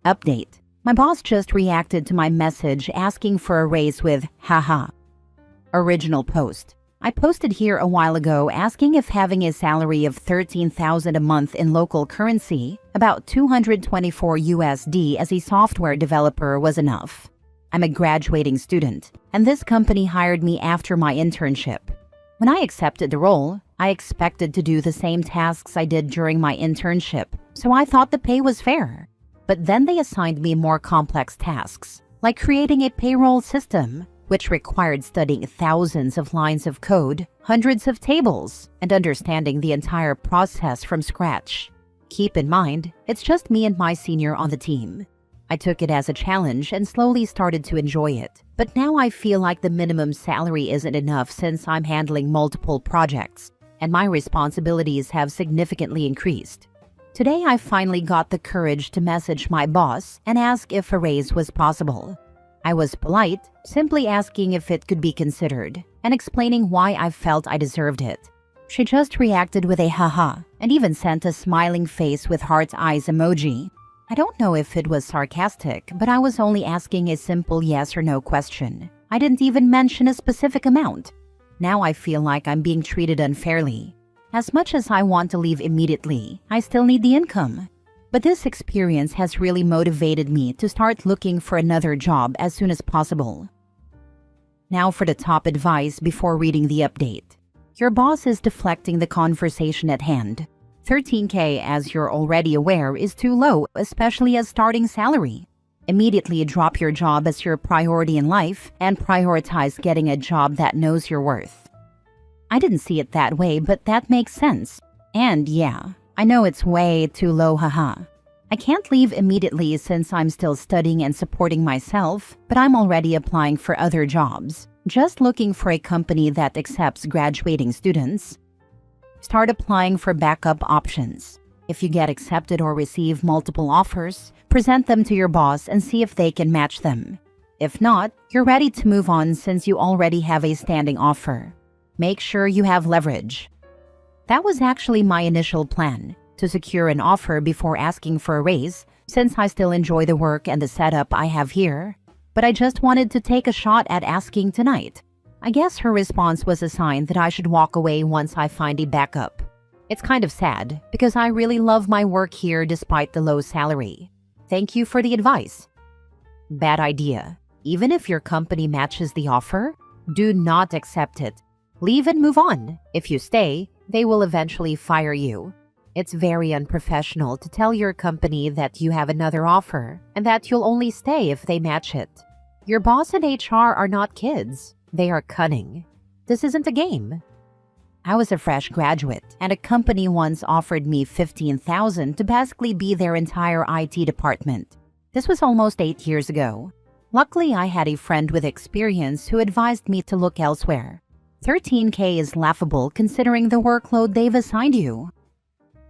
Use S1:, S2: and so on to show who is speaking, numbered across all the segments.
S1: Update. My boss just reacted to my message asking for a raise with haha. Original post. I posted here a while ago asking if having a salary of $13,000 a month in local currency, about $224 USD as a software developer, was enough. I'm a graduating student, and this company hired me after my internship. When I accepted the role, I expected to do the same tasks I did during my internship, so I thought the pay was fair. But then they assigned me more complex tasks, like creating a payroll system, which required studying thousands of lines of code, hundreds of tables, and understanding the entire process from scratch. Keep in mind, it's just me and my senior on the team. I took it as a challenge and slowly started to enjoy it, but now I feel like the minimum salary isn't enough since I'm handling multiple projects, and my responsibilities have significantly increased. Today I finally got the courage to message my boss and ask if a raise was possible. I was polite, simply asking if it could be considered, and explaining why I felt I deserved it. She just reacted with a haha, and even sent a smiling face with heart eyes emoji. I don't know if it was sarcastic, but I was only asking a simple yes or no question. I didn't even mention a specific amount. Now I feel like I'm being treated unfairly. As much as I want to leave immediately, I still need the income. But this experience has really motivated me to start looking for another job as soon as possible. Now for the top advice before reading the update. Your boss is deflecting the conversation at hand. $13K, as you're already aware, is too low, especially as starting salary. Immediately drop your job as your priority in life and prioritize getting a job that knows your worth. I didn't see it that way, but that makes sense. And yeah, I know it's way too low, haha. I can't leave immediately since I'm still studying and supporting myself, but I'm already applying for other jobs, just looking for a company that accepts graduating students. Start applying for backup options. If you get accepted or receive multiple offers, present them to your boss and see if they can match them. If not, you're ready to move on since you already have a standing offer. Make sure you have leverage. That was actually my initial plan, to secure an offer before asking for a raise, since I still enjoy the work and the setup I have here. But I just wanted to take a shot at asking tonight. I guess her response was a sign that I should walk away once I find a backup. It's kind of sad, because I really love my work here despite the low salary. Thank you for the advice. Bad idea. Even if your company matches the offer, do not accept it. Leave and move on. If you stay, they will eventually fire you. It's very unprofessional to tell your company that you have another offer and that you'll only stay if they match it. Your boss and HR are not kids. They are cunning. This isn't a game. I was a fresh graduate, and a company once offered me $15,000 to basically be their entire IT department. This was almost 8 years ago. Luckily, I had a friend with experience who advised me to look elsewhere. $13K is laughable considering the workload they've assigned you.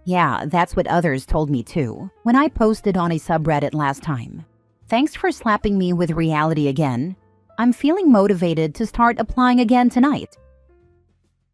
S1: Yeah, that's what others told me too, when I posted on a subreddit last time. Thanks for slapping me with reality again. I'm feeling motivated to start applying again tonight.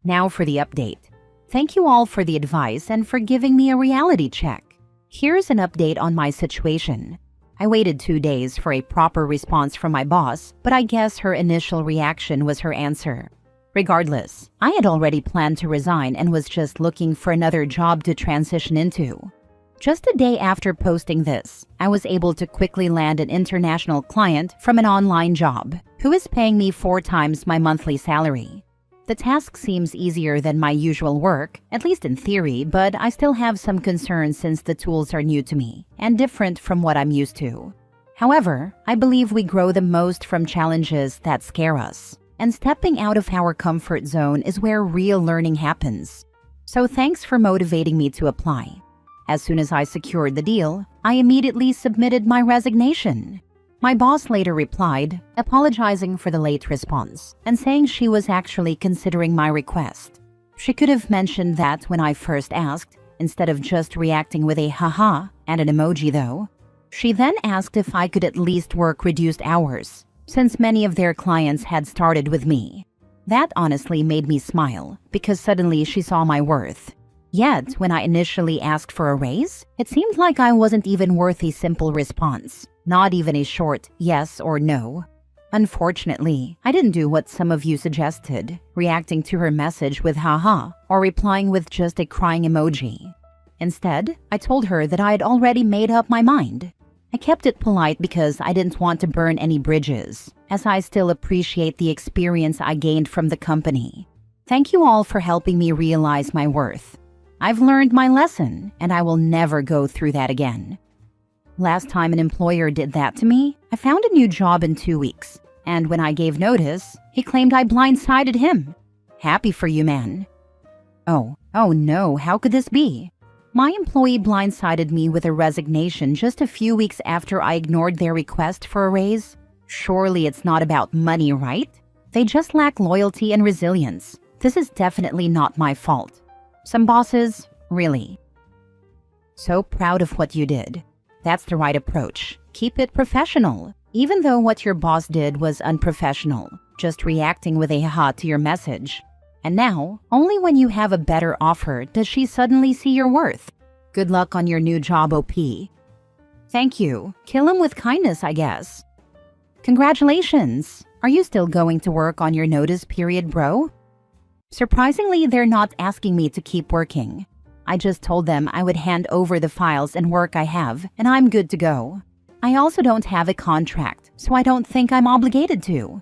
S1: Now for the update. Thank you all for the advice and for giving me a reality check. Here's an update on my situation. I waited 2 days for a proper response from my boss, but I guess her initial reaction was her answer. Regardless, I had already planned to resign and was just looking for another job to transition into. Just a day after posting this, I was able to quickly land an international client from an online job, who is paying me 4 times my monthly salary. The task seems easier than my usual work, at least in theory, but I still have some concerns since the tools are new to me and different from what I'm used to. However, I believe we grow the most from challenges that scare us, and stepping out of our comfort zone is where real learning happens. So thanks for motivating me to apply. As soon as I secured the deal, I immediately submitted my resignation. My boss later replied, apologizing for the late response and saying she was actually considering my request. She could have mentioned that when I first asked, instead of just reacting with a haha and an emoji though. She then asked if I could at least work reduced hours, since many of their clients had started with me. That honestly made me smile, because suddenly she saw my worth. Yet, when I initially asked for a raise, it seemed like I wasn't even worth a simple response, not even a short yes or no. Unfortunately, I didn't do what some of you suggested, reacting to her message with haha or replying with just a crying emoji. Instead, I told her that I had already made up my mind. I kept it polite because I didn't want to burn any bridges, as I still appreciate the experience I gained from the company. Thank you all for helping me realize my worth. I've learned my lesson, and I will never go through that again. Last time an employer did that to me, I found a new job in 2 weeks, and when I gave notice, he claimed I blindsided him. Happy for you, man. Oh no, how could this be? My employee blindsided me with a resignation just a few weeks after I ignored their request for a raise. Surely it's not about money, right? They just lack loyalty and resilience. This is definitely not my fault. Some bosses, really. So proud of what you did. That's the right approach. Keep it professional. Even though what your boss did was unprofessional, just reacting with a haha to your message. And now, only when you have a better offer does she suddenly see your worth. Good luck on your new job, OP. Thank you. Kill him with kindness, I guess. Congratulations. Are you still going to work on your notice period, bro? Surprisingly, they're not asking me to keep working. I just told them I would hand over the files and work I have, and I'm good to go. I also don't have a contract, so I don't think I'm obligated to.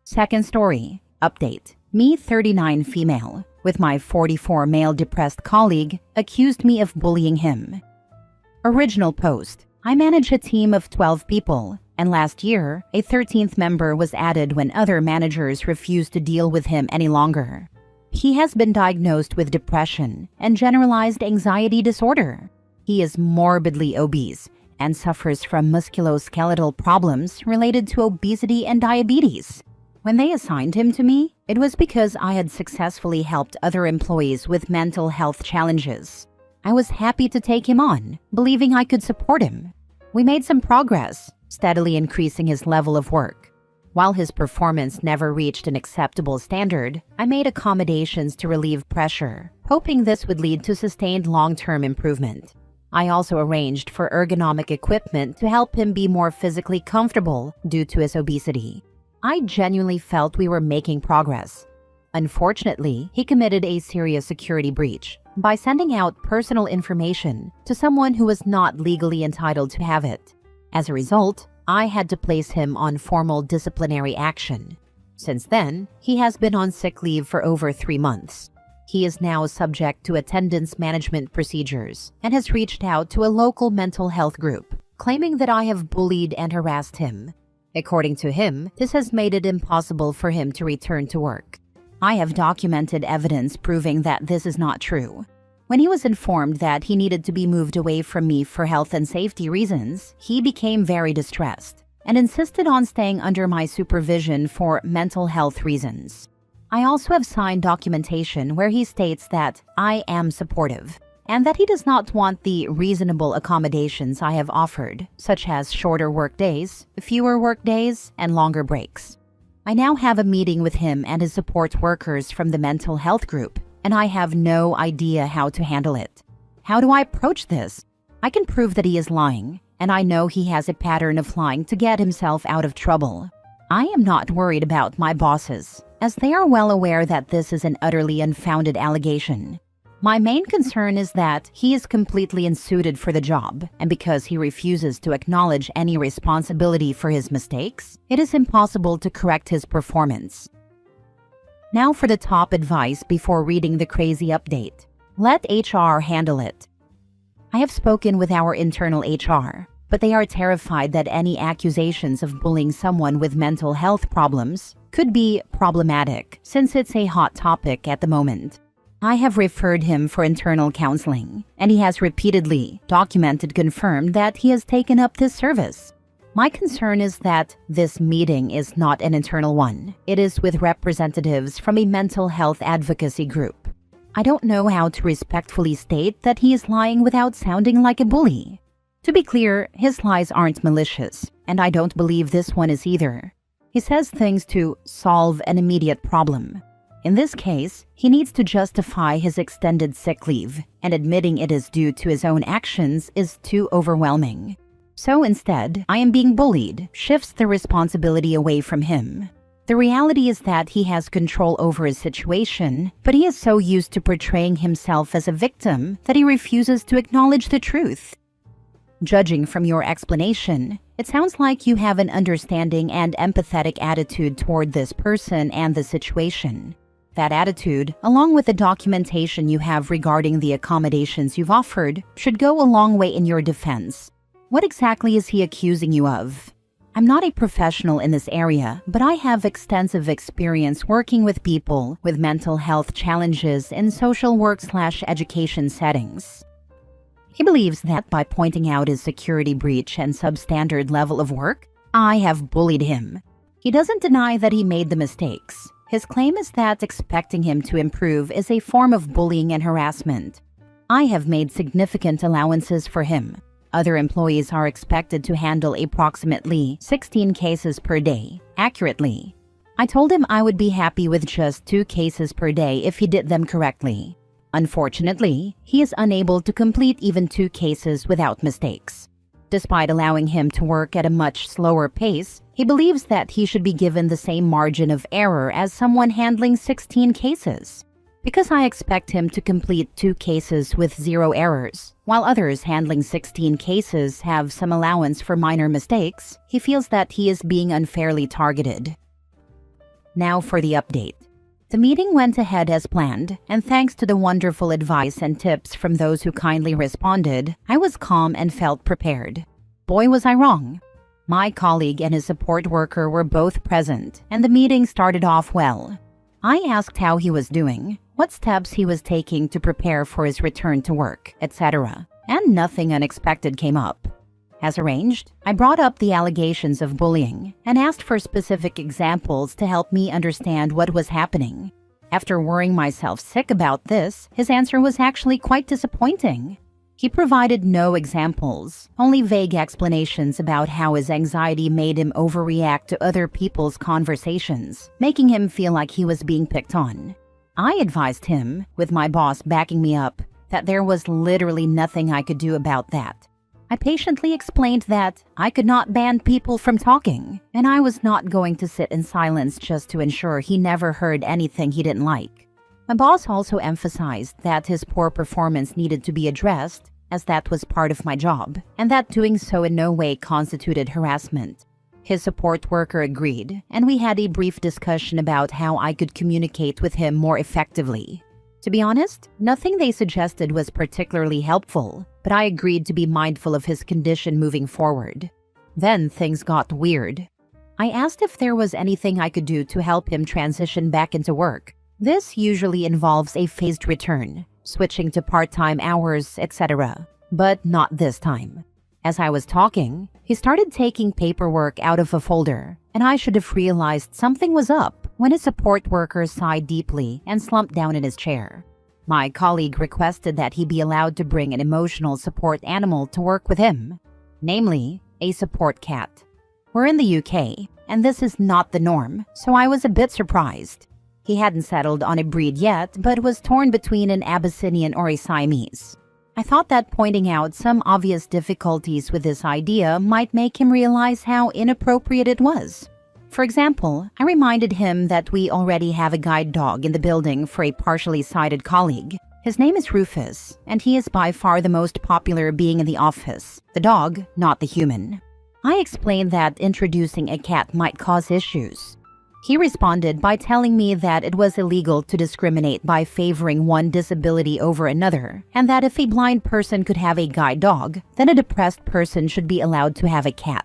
S1: Second story. Update. Me, 39 female, with my 44 male depressed colleague, accused me of bullying him. Original post. I manage a team of 12 people, and last year, a 13th member was added when other managers refused to deal with him any longer. He has been diagnosed with depression and generalized anxiety disorder. He is morbidly obese and suffers from musculoskeletal problems related to obesity and diabetes. When they assigned him to me, it was because I had successfully helped other employees with mental health challenges. I was happy to take him on, believing I could support him. We made some progress, steadily increasing his level of work. While his performance never reached an acceptable standard, I made accommodations to relieve pressure, hoping this would lead to sustained long-term improvement. I also arranged for ergonomic equipment to help him be more physically comfortable due to his obesity. I genuinely felt we were making progress. Unfortunately, he committed a serious security breach by sending out personal information to someone who was not legally entitled to have it. As a result, I had to place him on formal disciplinary action. Since then, he has been on sick leave for over 3 months. He is now subject to attendance management procedures and has reached out to a local mental health group, claiming that I have bullied and harassed him. According to him, this has made it impossible for him to return to work. I have documented evidence proving that this is not true. When he was informed that he needed to be moved away from me for health and safety reasons, he became very distressed and insisted on staying under my supervision for mental health reasons. I also have signed documentation where he states that I am supportive and that he does not want the reasonable accommodations I have offered, such as shorter work days, fewer work days, and longer breaks. I now have a meeting with him and his support workers from the mental health group, and I have no idea how to handle it. How do I approach this? I can prove that he is lying, and I know he has a pattern of lying to get himself out of trouble. I am not worried about my bosses, as they are well aware that this is an utterly unfounded allegation. My main concern is that he is completely unsuited for the job, and because he refuses to acknowledge any responsibility for his mistakes, it is impossible to correct his performance. Now for the top advice before reading the crazy update. Let HR handle it. I have spoken with our internal HR, but they are terrified that any accusations of bullying someone with mental health problems could be problematic, since it's a hot topic at the moment. I have referred him for internal counseling, and he has repeatedly confirmed that he has taken up this service. My concern is that this meeting is not an internal one. It is with representatives from a mental health advocacy group. I don't know how to respectfully state that he is lying without sounding like a bully. To be clear, his lies aren't malicious, and I don't believe this one is either. He says things to solve an immediate problem. In this case, he needs to justify his extended sick leave, and admitting it is due to his own actions is too overwhelming. So instead, I am being bullied shifts the responsibility away from him. The reality is that he has control over his situation, but he is so used to portraying himself as a victim that he refuses to acknowledge the truth. Judging from your explanation, it sounds like you have an understanding and empathetic attitude toward this person and the situation. That attitude, along with the documentation you have regarding the accommodations you've offered, should go a long way in your defense. What exactly is he accusing you of? I'm not a professional in this area, but I have extensive experience working with people with mental health challenges in social work/education settings. He believes that by pointing out his security breach and substandard level of work, I have bullied him. He doesn't deny that he made the mistakes. His claim is that expecting him to improve is a form of bullying and harassment. I have made significant allowances for him. Other employees are expected to handle approximately 16 cases per day, accurately. I told him I would be happy with just 2 cases per day if he did them correctly. Unfortunately, he is unable to complete even 2 cases without mistakes. Despite allowing him to work at a much slower pace, he believes that he should be given the same margin of error as someone handling 16 cases. Because I expect him to complete 2 cases with 0 errors, while others handling 16 cases have some allowance for minor mistakes, he feels that he is being unfairly targeted. Now for the update. The meeting went ahead as planned, and thanks to the wonderful advice and tips from those who kindly responded, I was calm and felt prepared. Boy, was I wrong. My colleague and his support worker were both present, and the meeting started off well. I asked how he was doing, what steps he was taking to prepare for his return to work, etc., and nothing unexpected came up. As arranged, I brought up the allegations of bullying and asked for specific examples to help me understand what was happening. After worrying myself sick about this, his answer was actually quite disappointing. He provided no examples, only vague explanations about how his anxiety made him overreact to other people's conversations, making him feel like he was being picked on. I advised him, with my boss backing me up, that there was literally nothing I could do about that. I patiently explained that I could not ban people from talking, and I was not going to sit in silence just to ensure he never heard anything he didn't like. My boss also emphasized that his poor performance needed to be addressed, as that was part of my job, and that doing so in no way constituted harassment. His support worker agreed, and we had a brief discussion about how I could communicate with him more effectively. To be honest, nothing they suggested was particularly helpful, but I agreed to be mindful of his condition moving forward. Then things got weird. I asked if there was anything I could do to help him transition back into work. This usually involves a phased return, switching to part-time hours, etc., but not this time. As I was talking, he started taking paperwork out of a folder, and I should have realized something was up when his support worker sighed deeply and slumped down in his chair. My colleague requested that he be allowed to bring an emotional support animal to work with him, namely, a support cat. We're in the UK, and this is not the norm, so I was a bit surprised. He hadn't settled on a breed yet, but was torn between an Abyssinian or a Siamese. I thought that pointing out some obvious difficulties with this idea might make him realize how inappropriate it was. For example, I reminded him that we already have a guide dog in the building for a partially sighted colleague. His name is Rufus, and he is by far the most popular being in the office, the dog, not the human. I explained that introducing a cat might cause issues. He responded by telling me that it was illegal to discriminate by favoring one disability over another, and that if a blind person could have a guide dog, then a depressed person should be allowed to have a cat.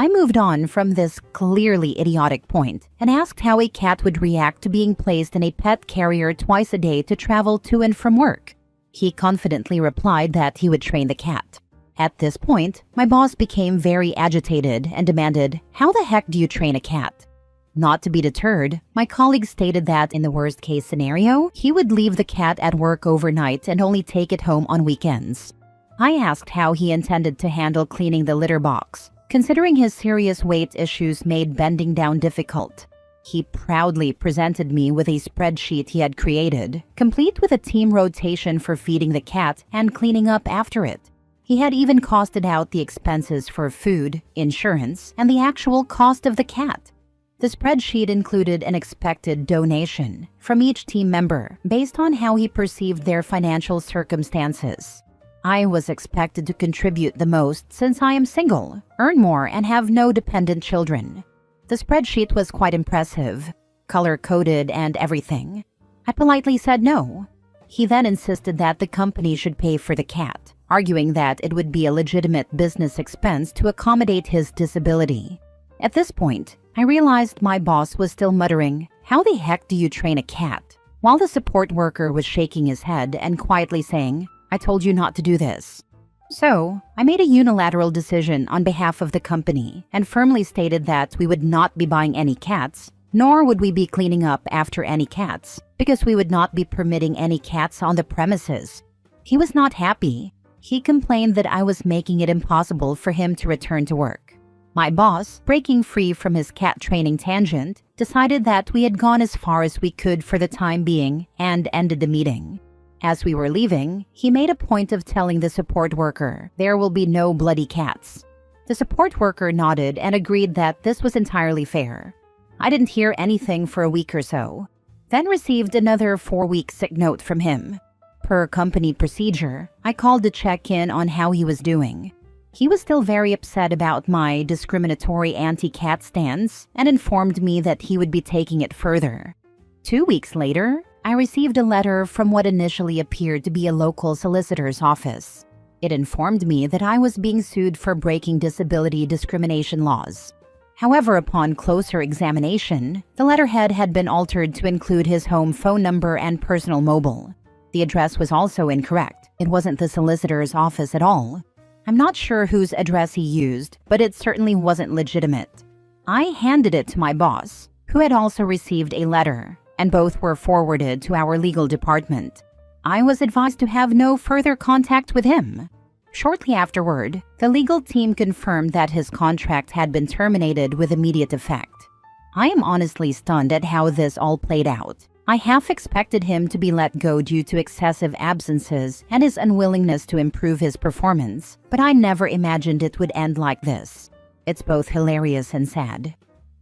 S1: I moved on from this clearly idiotic point and asked how a cat would react to being placed in a pet carrier twice a day to travel to and from work. He confidently replied that he would train the cat. At this point, my boss became very agitated and demanded, "How the heck do you train a cat?" Not to be deterred, my colleague stated that in the worst-case scenario, he would leave the cat at work overnight and only take it home on weekends. I asked how he intended to handle cleaning the litter box, considering his serious weight issues made bending down difficult. He proudly presented me with a spreadsheet he had created, complete with a team rotation for feeding the cat and cleaning up after it. He had even costed out the expenses for food, insurance, and the actual cost of the cat. The spreadsheet included an expected donation from each team member based on how he perceived their financial circumstances. I was expected to contribute the most since I am single, earn more, and have no dependent children. The spreadsheet was quite impressive, color-coded and everything. I politely said no. He then insisted that the company should pay for the cat, arguing that it would be a legitimate business expense to accommodate his disability. At this point, I realized my boss was still muttering, "How the heck do you train a cat?" while the support worker was shaking his head and quietly saying, "I told you not to do this." So, I made a unilateral decision on behalf of the company and firmly stated that we would not be buying any cats, nor would we be cleaning up after any cats, because we would not be permitting any cats on the premises. He was not happy. He complained that I was making it impossible for him to return to work. My boss, breaking free from his cat training tangent, decided that we had gone as far as we could for the time being and ended the meeting. As we were leaving, he made a point of telling the support worker, "There will be no bloody cats." The support worker nodded and agreed that this was entirely fair. I didn't hear anything for a week or so, then received another 4-week sick note from him. Per company procedure, I called to check in on how he was doing. He was still very upset about my discriminatory anti-cat stance and informed me that he would be taking it further. 2 weeks later, I received a letter from what initially appeared to be a local solicitor's office. It informed me that I was being sued for breaking disability discrimination laws. However, upon closer examination, the letterhead had been altered to include his home phone number and personal mobile. The address was also incorrect. It wasn't the solicitor's office at all. I'm not sure whose address he used, but it certainly wasn't legitimate. I handed it to my boss, who had also received a letter, and both were forwarded to our legal department. I was advised to have no further contact with him. Shortly afterward, the legal team confirmed that his contract had been terminated with immediate effect. I am honestly stunned at how this all played out. I half expected him to be let go due to excessive absences and his unwillingness to improve his performance, but I never imagined it would end like this. It's both hilarious and sad.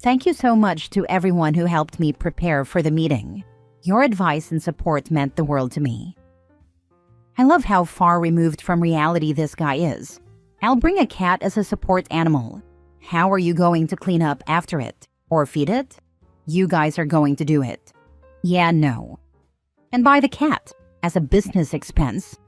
S1: Thank you so much to everyone who helped me prepare for the meeting. Your advice and support meant the world to me. I love how far removed from reality this guy is. I'll bring a cat as a support animal. How are you going to clean up after it? Or feed it? You guys are going to do it. Yeah, no. And buy the cat as a business expense.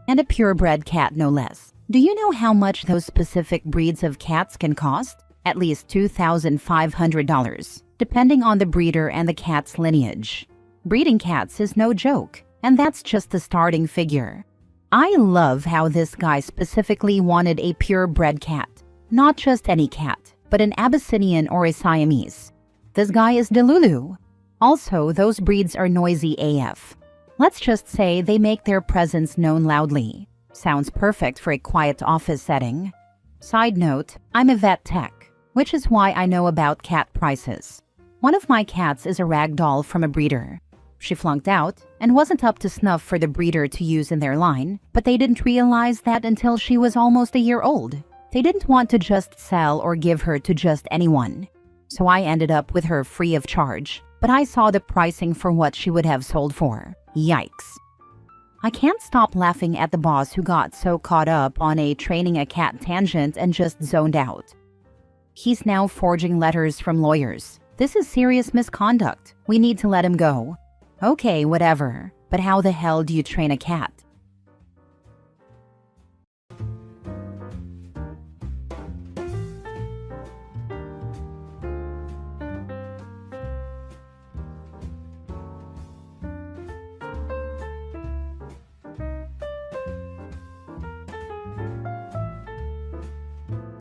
S1: And a purebred cat, no less. Do you know how much those specific breeds of cats can cost? At least $2,500, depending on the breeder and the cat's lineage. Breeding cats is no joke, and that's just the starting figure. I love how this guy specifically wanted a purebred cat. Not just any cat, but an Abyssinian or a Siamese. This guy is Delulu. Also, those breeds are noisy AF. Let's just say they make their presence known loudly. Sounds perfect for a quiet office setting. Side note, I'm a vet tech, which is why I know about cat prices. One of my cats is a ragdoll from a breeder. She flunked out and wasn't up to snuff for the breeder to use in their line, but they didn't realize that until she was almost a year old. They didn't want to just sell or give her to just anyone. So I ended up with her free of charge, but I saw the pricing for what she would have sold for. Yikes. I can't stop laughing at the boss who got so caught up on a training a cat tangent and just zoned out. He's now forging letters from lawyers. This is serious misconduct. We need to let him go. Okay, whatever. But how the hell do you train a cat?